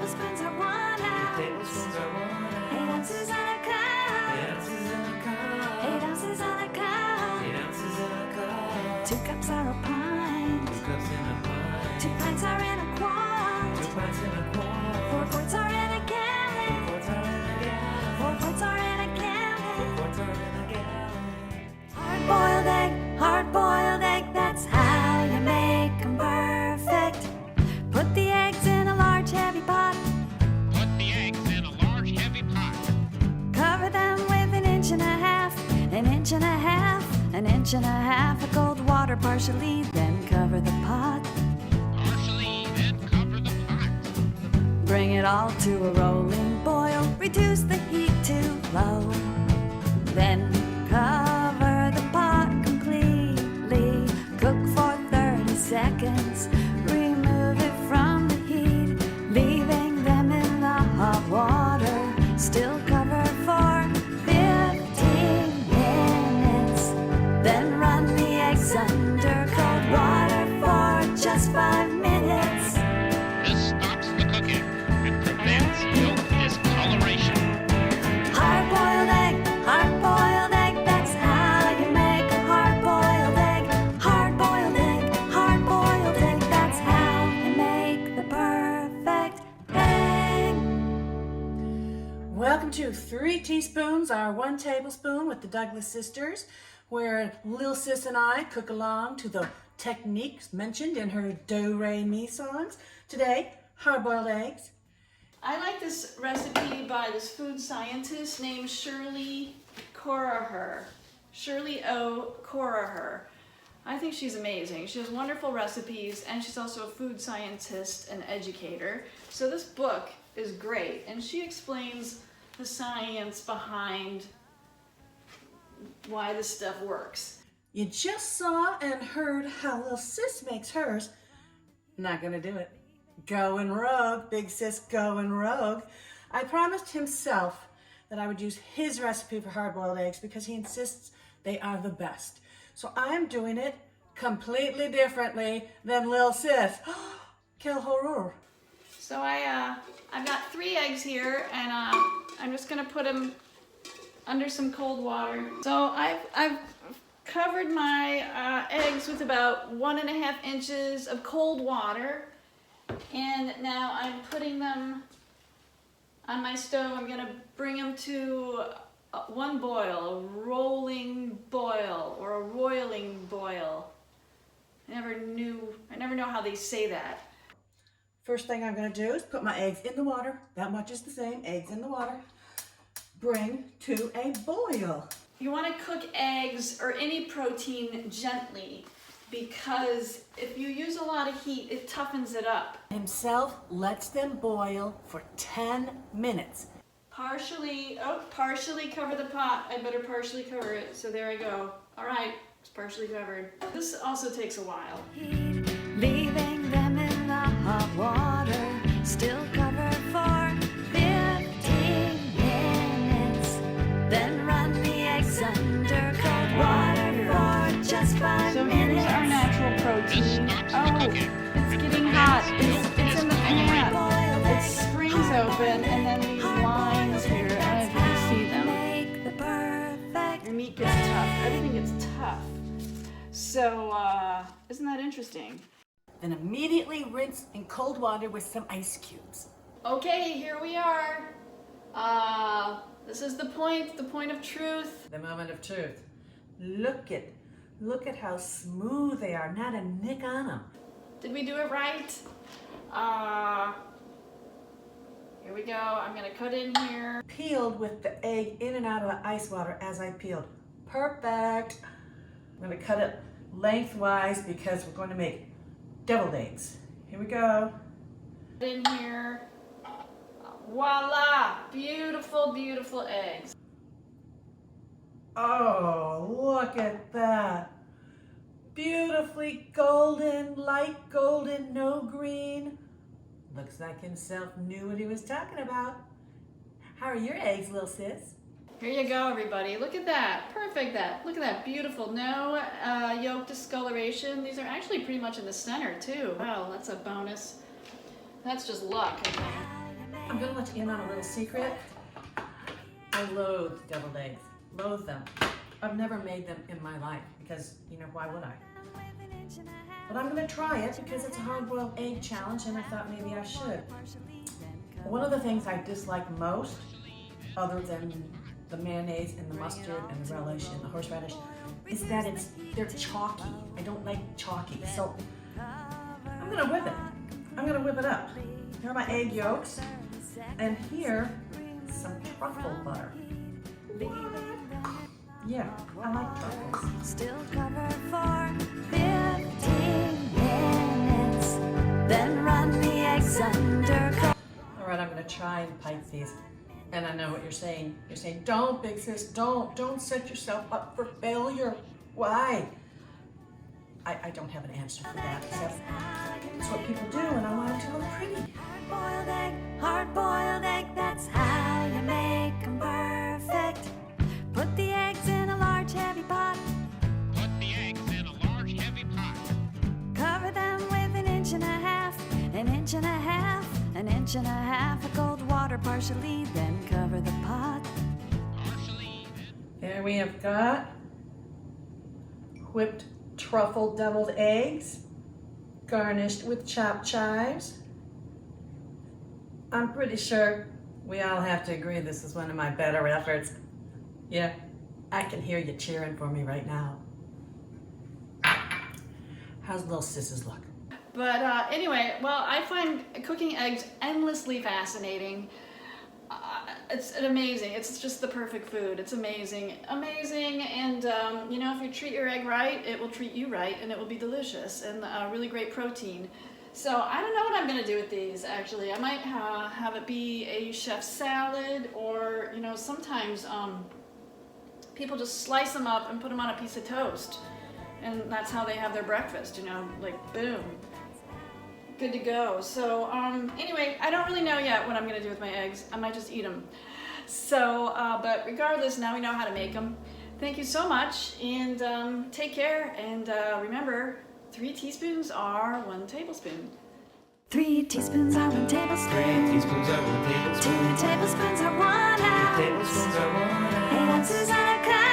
tablespoons are 1 ounce. 8 ounces and a cup. 8 ounces and a cup. 2 cups are a pint. 2 pints are in a quart. 4 quarts are in a gallon. 4 quarts are in a gallon. Hard-boiled egg, that's how you make 'em perfect. Put the eggs in a large heavy pot. Cover them with an inch and a half, an inch and a half, an inch and a half of cold water partially, then cover the pot. Bring it all to a rolling boil, reduce the heat to low. Then cover the pot completely, cook for 30 seconds. Remove it from the heat, leaving them in the hot water. Still cover for 15 minutes. Then run the eggs under cold water for just 5 minutes. This stops the cooking and prevents yolk discoloration. Hard-boiled egg, that's how you make a hard-boiled egg. Hard-boiled egg, that's how you make the perfect egg. Welcome to 3 teaspoons or 1 tablespoon with the Douglas sisters, where Lil Sis and I cook along to the techniques mentioned in her Do-Re-Mi songs. Today, hard-boiled eggs. I like this recipe by this food scientist named Shirley Coraher. Shirley O. Coraher. I think she's amazing. She has wonderful recipes, and she's also a food scientist and educator. So this book is great, and she explains the science behind why this stuff works. You just saw and heard how Lil Sis makes hers. Not gonna do it. Going rogue, big sis going rogue. I promised himself that I would use his recipe for hard-boiled eggs because he insists they are the best. So I'm doing it completely differently than Lil Sis. Quel horror. So I've got 3 eggs here, and I'm just gonna put them under some cold water. So I've covered my eggs with about 1.5 inches of cold water, and now I'm putting them on my stove. I'm gonna bring them to 1 boil, a rolling boil or a roiling boil. I never know how they say that. First thing I'm going to do is put my eggs in the water. That much is the same. Eggs in the water. Bring to a boil. You want to cook eggs or any protein gently, because if you use a lot of heat, it toughens it up. Himself lets them boil for 10 minutes. Partially cover the pot. I better partially cover it. So there I go. All right, it's partially covered. This also takes a while. Leaving them in the hot water, still covered for 15 minutes. Then run the eggs under cold water for just 5 So minutes. here's our natural protein. Oh, it's getting hot. It's in the pan. It springs open, and then these lines here, I don't know if you can see them. Make the perfect Your meat gets tough. Everything gets tough. So, isn't that interesting? Then immediately rinse in cold water with some ice cubes. Okay, here we are. This is the point of truth. The moment of truth. Look at how smooth they are. Not a nick on them. Did we do it right? Here we go. I'm gonna cut in here. Peeled with the egg in and out of the ice water as I peeled. Perfect. I'm going to cut it lengthwise because we're going to make deviled eggs. Here we go. In here. Voila! Beautiful, beautiful eggs. Oh, look at that. Beautifully golden, light golden, no green. Looks like himself knew what he was talking about. How are your eggs, little sis? Here you go, everybody. Look at that. Perfect. Look at that. Beautiful. No yolk discoloration. These are actually pretty much in the center, too. Wow, that's a bonus. That's just luck, I think. I'm gonna let you in on a little secret. I loathe deviled eggs. Loathe them. I've never made them in my life because, you know, why would I? But I'm gonna try it because it's a hard-boiled egg challenge and I thought maybe I should. One of the things I dislike most, other than the mayonnaise and the mustard and the relish and the horseradish, is that they're chalky. I don't like chalky. So I'm gonna whip it. I'm gonna whip it up. Here are my egg yolks. And here, some truffle butter. Yeah, I like truffles. Still covered for 15 minutes. Then run the eggs under. All right, I'm gonna try and pipe these. And I know what you're saying. You're saying, don't, big sis, don't set yourself up for failure. Why? I don't have an answer for that, except it's what people do, and I want them to look pretty. Hard-boiled egg, that's how you make 'em perfect. Put the eggs in a large heavy pot. Put the eggs in a large heavy pot. Cover them with an inch and a half, an inch and a half, an inch and a half of cold water partially, then cover the pot. Partially. There we have got whipped truffle deviled eggs, garnished with chopped chives. I'm pretty sure we all have to agree this is one of my better efforts. Yeah, I can hear you cheering for me right now. How's little sis's look? But anyway, well, I find cooking eggs endlessly fascinating. It's amazing. It's just the perfect food. It's amazing. Amazing. And, you know, if you treat your egg right, it will treat you right, and it will be delicious and really great protein. So I don't know what I'm going to do with these, actually. I might have it be a chef's salad, or, you know, sometimes people just slice them up and put them on a piece of toast. And that's how they have their breakfast, you know, like boom. Good to go. So anyway, I don't really know yet what I'm going to do with my eggs. I might just eat them. So, but regardless, now we know how to make them. Thank you so much, and take care. And remember, 3 teaspoons are 1 tablespoon. 3 teaspoons are 1 tablespoon. 3 teaspoons are 1 tablespoon. 2 tablespoons are 1 ounce. 2 tablespoons are 1 8 ounce. ounces and a cup.